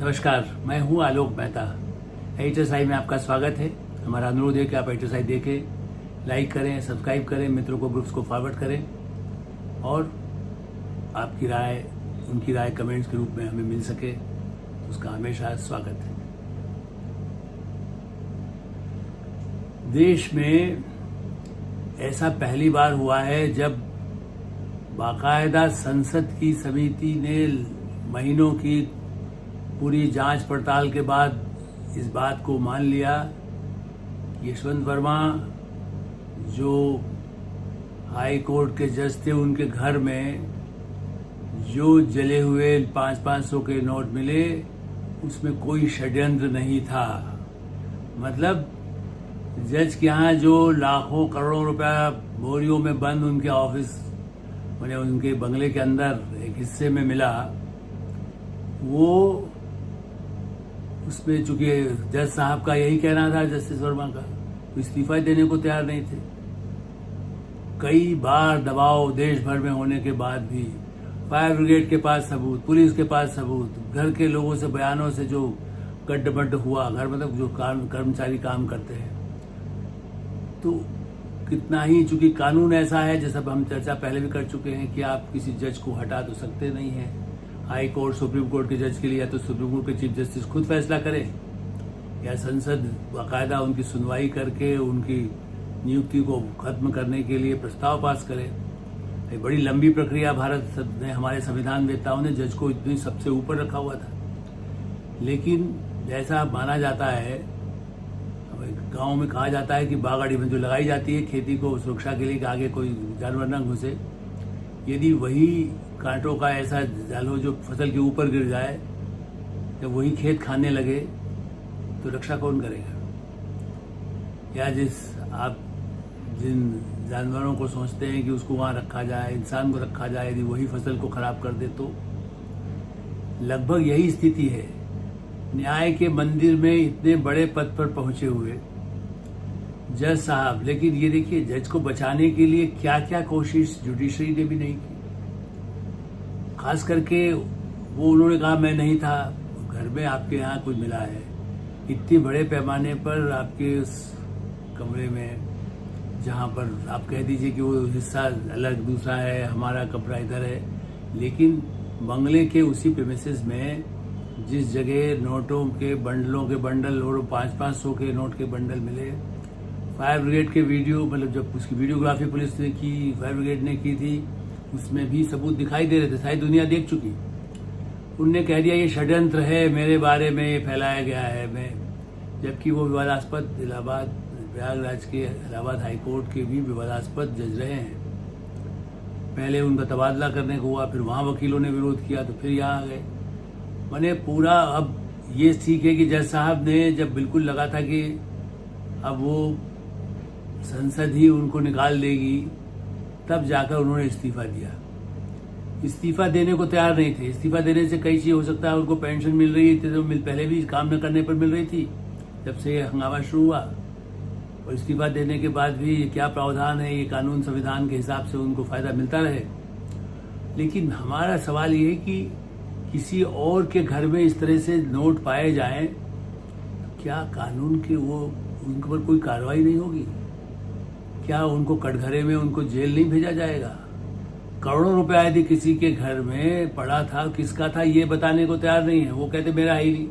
नमस्कार, मैं हूं आलोक मेहता। HSI में आपका स्वागत है। हमारा अनुरोध है कि आप HSI देखें, लाइक करें, सब्सक्राइब करें, मित्रों को, ग्रुप्स को फॉरवर्ड करें और आपकी राय, उनकी राय कमेंट्स के रूप में हमें मिल सके, उसका हमेशा स्वागत है। देश में ऐसा पहली बार हुआ है जब बाकायदा संसद की समिति ने महीनों की पूरी जांच पड़ताल के बाद इस बात को मान लिया कि यशवंत वर्मा जो हाई कोर्ट के जज थे, उनके घर में जो जले हुए 500 के नोट मिले उसमें कोई षड्यंत्र नहीं था। मतलब जज के यहाँ जो लाखों करोड़ों रुपया बोरियों में बंद उनके ऑफिस मैंने उनके बंगले के अंदर एक हिस्से में मिला, वो उसमें चूंकि जज साहब का यही कहना था, जस्टिस वर्मा का, वो इस्तीफा देने को तैयार नहीं थे। कई बार दबाव देश भर में होने के बाद भी फायर ब्रिगेड के पास सबूत, पुलिस के पास सबूत, घर के लोगों से बयानों से जो गड्ढ हुआ, घर मतलब जो कर्मचारी काम करते हैं, तो कितना ही, चूंकि कानून ऐसा है, जैसा हम चर्चा पहले भी कर चुके हैं कि आप किसी जज को हटा तो सकते नहीं हैं। हाई कोर्ट, सुप्रीम कोर्ट के जज के लिए या तो सुप्रीम कोर्ट के चीफ जस्टिस खुद फैसला करें या संसद बाकायदा उनकी सुनवाई करके उनकी नियुक्ति को खत्म करने के लिए प्रस्ताव पास करे। एक बड़ी लंबी प्रक्रिया भारत ने, हमारे संविधान वेत्ताओं ने जज को इतनी सबसे ऊपर रखा हुआ था। लेकिन जैसा माना जाता है, गांव में कहा जाता है कि बागाड़ी में जो लगाई जाती है खेती को सुरक्षा के लिए कि आगे कोई जानवर न घुसे, यदि वही कांटों का ऐसा जाल हो जो फसल के ऊपर गिर जाए, जब वही खेत खाने लगे तो रक्षा कौन करेगा? या जिन जानवरों को सोचते हैं कि उसको वहां रखा जाए, इंसान को रखा जाए, यदि वही फसल को खराब कर दे तो लगभग यही स्थिति है। न्याय के मंदिर में इतने बड़े पद पर पहुंचे हुए जज साहब, लेकिन ये देखिए जज को बचाने के लिए क्या क्या कोशिश जुडिशरी ने भी नहीं की। खास करके वो उन्होंने कहा मैं नहीं था, घर में आपके यहाँ कुछ मिला है। इतने बड़े पैमाने पर आपके उस कमरे में, जहाँ पर आप कह दीजिए कि वो हिस्सा अलग दूसरा है, हमारा कमरा इधर है, लेकिन बंगले के उसी प्रेमिसेस में जिस जगह नोटों के बंडलों के बंडल और 500 के नोट के बंडल मिले, फायर ब्रिगेड के वीडियो, मतलब जब उसकी वीडियोग्राफी पुलिस ने की, फायर ब्रिगेड ने की थी, उसमें भी सबूत दिखाई दे रहे थे, सारी दुनिया देख चुकी। उनने कह दिया ये षड्यंत्र है, मेरे बारे में ये फैलाया गया है, जबकि वो विवादास्पद इलाहाबाद, प्रयागराज के इलाहाबाद हाई कोर्ट के भी विवादास्पद जज रहे हैं। पहले उनका तबादला करने को हुआ, फिर वहां वकीलों ने विरोध किया, तो फिर यहाँ आ गए। मैंने पूरा, अब ये ठीक है कि जज साहब ने जब बिल्कुल लगा था कि अब वो संसद ही उनको निकाल देगी, तब जाकर उन्होंने इस्तीफा दिया। इस्तीफा देने को तैयार नहीं थे। इस्तीफा देने से कई चीज हो सकता है, उनको पेंशन मिल रही थी तो पहले भी काम न करने पर मिल रही थी जब से ये हंगामा शुरू हुआ, और इस्तीफा देने के बाद भी क्या प्रावधान है, ये कानून संविधान के हिसाब से उनको फायदा मिलता रहे। लेकिन हमारा सवाल ये है कि किसी और के घर में इस तरह से नोट पाए जाएं, क्या कानून के वो उनके पर कोई कार्रवाई नहीं होगी? क्या उनको कटघरे में उनको जेल नहीं भेजा जाएगा? करोड़ों रुपया यदि किसी के घर में पड़ा था, किसका था ये बताने को तैयार नहीं है। वो कहते मेरा ही नहीं।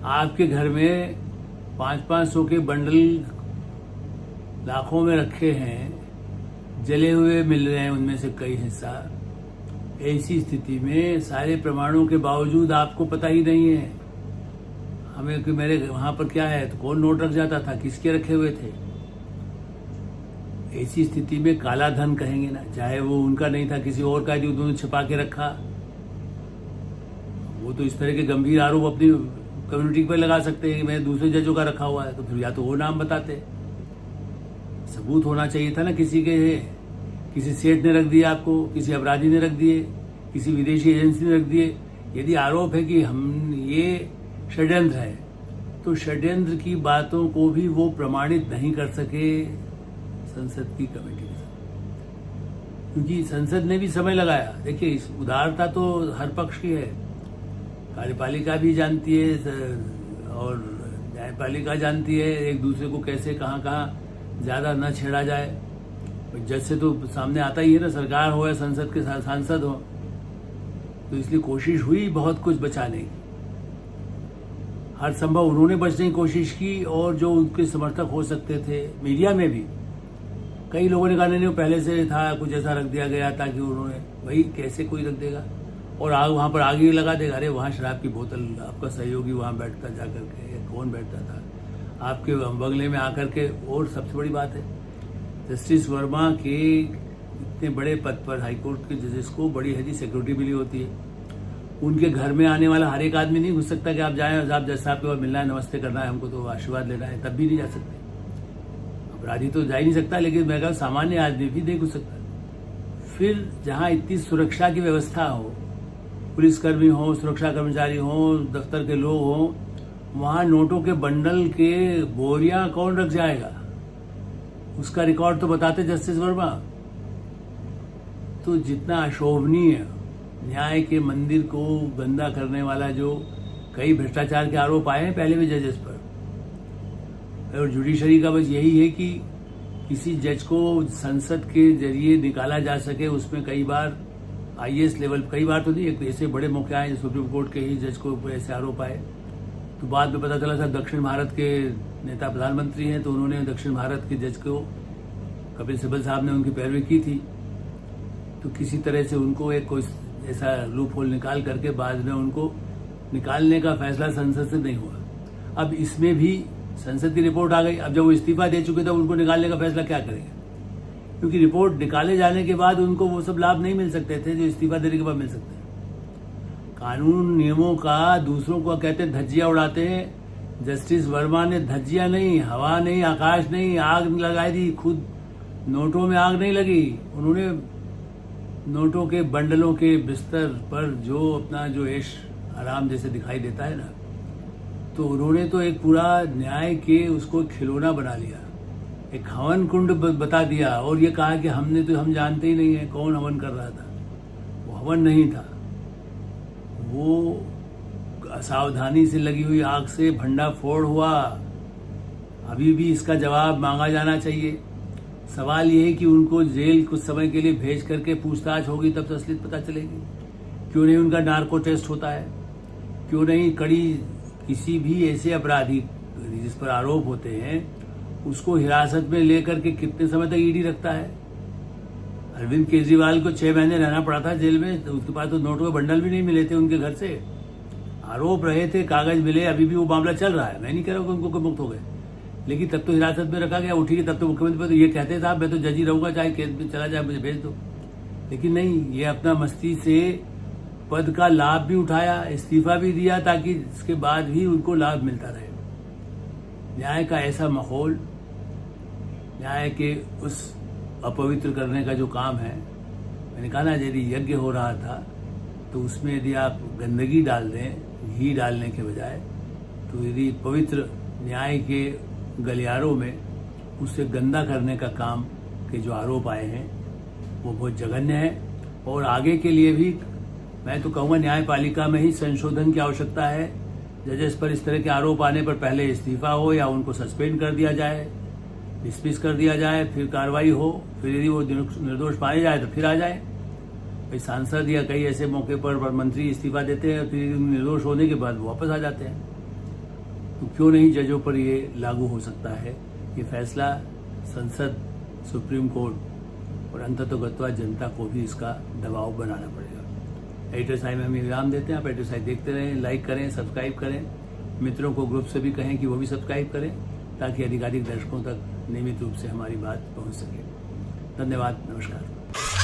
आपके घर में 500 के बंडल लाखों में रखे हैं, जले हुए मिल रहे हैं उनमें से कई हिस्सा। ऐसी स्थिति में सारे प्रमाणों के बावजूद आपको पता ही नहीं है हमें कि मेरे वहां पर क्या है, तो कौन नोट रख जाता था, किसके रखे हुए थे। ऐसी स्थिति में काला धन कहेंगे ना, चाहे वो उनका नहीं था, किसी और का यदि उन्होंने छिपा के रखा, वो तो इस तरह के गंभीर आरोप अपनी कम्युनिटी पर लगा सकते हैं कि मैं दूसरे जजों का रखा हुआ है, तो फिर या तो वो नाम बताते। सबूत होना चाहिए था ना, किसी सेठ ने रख दिया आपको, किसी अपराधी ने रख दिए, किसी विदेशी एजेंसी ने रख दिए। यदि आरोप है कि हम ये षड्यंत्र है, तो षड्यंत्र की बातों को भी वो प्रमाणित नहीं कर सके संसद की कमेटी के साथ, क्योंकि संसद ने भी समय लगाया। देखिए, इस उदारता तो हर पक्ष की है। कार्यपालिका भी जानती है और न्यायपालिका जानती है एक दूसरे को कैसे कहाँ कहाँ ज़्यादा न छेड़ा जाए। जज से तो सामने आता ही है ना, सरकार हो या संसद के सांसद हो, तो इसलिए कोशिश हुई बहुत कुछ बचाने की, हर संभव उन्होंने बचने की कोशिश की। और जो उनके समर्थक हो सकते थे मीडिया में भी कई लोगों ने कहा नहीं पहले से था, कुछ ऐसा रख दिया गया ताकि उन्होंने, भाई कैसे कोई रख देगा और आग वहां पर आग ही लगा देगा। अरे वहां शराब की बोतल, आपका सहयोगी वहां बैठता जाकर के, कौन बैठता था आपके बंगले में आकर के। और सबसे बड़ी बात है, जस्टिस वर्मा के इतने बड़े पद पर हाईकोर्ट के जजेस को बड़ी हैवी सिक्योरिटी मिली होती है। उनके घर में आने वाला हर एक आदमी नहीं घुस सकता कि आप जाएं, आप जज साहब के बाद मिलना है, नमस्ते करना है, हमको तो आशीर्वाद लेना है, तब भी नहीं जा सकते। अपराधी तो जा ही नहीं सकता, लेकिन मैं कहूँ सामान्य आदमी भी नहीं घुस सकता। फिर जहाँ इतनी सुरक्षा की व्यवस्था हो, पुलिसकर्मी हो, सुरक्षा कर्मचारी हो, दफ्तर के लोग हो, वहाँ नोटों के बंडल के बोरियां कौन रख जाएगा, उसका रिकॉर्ड तो बताते जस्टिस वर्मा। तो जितना अशोभनीय न्याय के मंदिर को गंदा करने वाला जो कई भ्रष्टाचार के आरोप आए हैं पहले भी जजेस पर, और जुडिशरी का बस यही है कि किसी जज को संसद के जरिए निकाला जा सके। उसमें कई बार आईएएस लेवल, कई बार तो नहीं, एक ऐसे बड़े मौके आए सुप्रीम कोर्ट के ही जज को ऐसे आरोप आए, तो बाद में पता चला था दक्षिण भारत के नेता प्रधानमंत्री हैं, तो उन्होंने दक्षिण भारत के जज को, कपिल सिब्बल साहब ने उनकी पैरवी की थी, तो किसी तरह से उनको एक कोई ऐसा लूप होल निकाल करके बाद में उनको निकालने का फैसला संसद से नहीं हुआ। अब इसमें भी संसद की रिपोर्ट आ गई। अब जब वो इस्तीफा दे चुके थे उनको निकालने का फैसला क्या करेंगे, क्योंकि रिपोर्ट निकाले जाने के बाद उनको वो सब लाभ नहीं मिल सकते थे जो इस्तीफा देने के बाद मिल सकते हैं। कानून नियमों का दूसरों को कहते हैं धज्जियां उड़ाते हैं। जस्टिस वर्मा ने धज्जियां नहीं, हवा नहीं, आकाश नहीं, आग लगाई दी। खुद नोटों में आग नहीं लगी, उन्होंने नोटों के बंडलों के बिस्तर पर जो अपना जो ऐश आराम जैसे दिखाई देता है ना, तो उन्होंने तो एक पूरा न्याय के उसको खिलौना बना लिया, एक हवन कुंड बता दिया और ये कहा कि हम जानते ही नहीं है कौन हवन कर रहा था। वो हवन नहीं था, वो असावधानी से लगी हुई आग से भंडाफोड़ हुआ। अभी भी इसका जवाब मांगा जाना चाहिए। सवाल ये है कि उनको जेल कुछ समय के लिए भेज करके पूछताछ होगी, तब तो असलियत पता चलेगी। क्यों नहीं उनका नार्को टेस्ट होता है, क्यों नहीं कड़ी किसी भी ऐसे अपराधी जिस पर आरोप होते हैं उसको हिरासत में लेकर के कितने समय तक ईडी रखता है। अरविंद केजरीवाल को 6 महीने रहना पड़ा था जेल में, तो उसके पास तो नोटों के बंडल भी नहीं मिले थे उनके घर से, आरोप रहे थे, कागज मिले, अभी भी वो मामला चल रहा है। मैं नहीं कह रहा हूँ कि उनको मुक्त हो गए, लेकिन तब तो हिरासत में रखा गया। उठी तब तो मुख्यमंत्री पर तो ये कहते साहब मैं तो जज ही रहूंगा, चाहे केस में चला जाए, मुझे भेज दो। लेकिन नहीं, ये अपना मस्ती से पद का लाभ भी उठाया, इस्तीफा भी दिया, ताकि इसके बाद भी उनको लाभ मिलता रहे। न्याय का ऐसा माहौल, न्याय के उस अपवित्र करने का जो काम है, मैंने कहा ना यदि यज्ञ हो रहा था तो उसमें यदि आप गंदगी डाल दें घी डालने के बजाय, तो यदि पवित्र न्याय के गलियारों में उससे गंदा करने का काम के जो आरोप आए हैं वो बहुत जघन्य है। और आगे के लिए भी मैं तो कहूँगा न्यायपालिका में ही संशोधन की आवश्यकता है। जजेस पर इस तरह के आरोप आने पर पहले इस्तीफा हो या उनको सस्पेंड कर दिया जाए, डिसमिस कर दिया जाए, फिर कार्रवाई हो, फिर यदि वो निर्दोष पाए जाए तो फिर आ जाए। भाई सांसद या कई ऐसे मौके पर मंत्री इस्तीफा देते हैं, फिर निर्दोष होने के बाद वापस आ जाते हैं। तो क्यों नहीं जजों पर ये लागू हो सकता है। ये फैसला संसद, सुप्रीम कोर्ट और अंततोगत्वा जनता को भी इसका दबाव बनाना पड़ेगा। एडिटर साहब में हम विराम देते हैं। आप एडिटर साहब देखते रहें, लाइक करें, सब्सक्राइब करें, मित्रों को ग्रुप से भी कहें कि वो भी सब्सक्राइब करें, ताकि अधिकाधिक दर्शकों तक नियमित रूप से हमारी बात पहुंच सके। धन्यवाद, नमस्कार।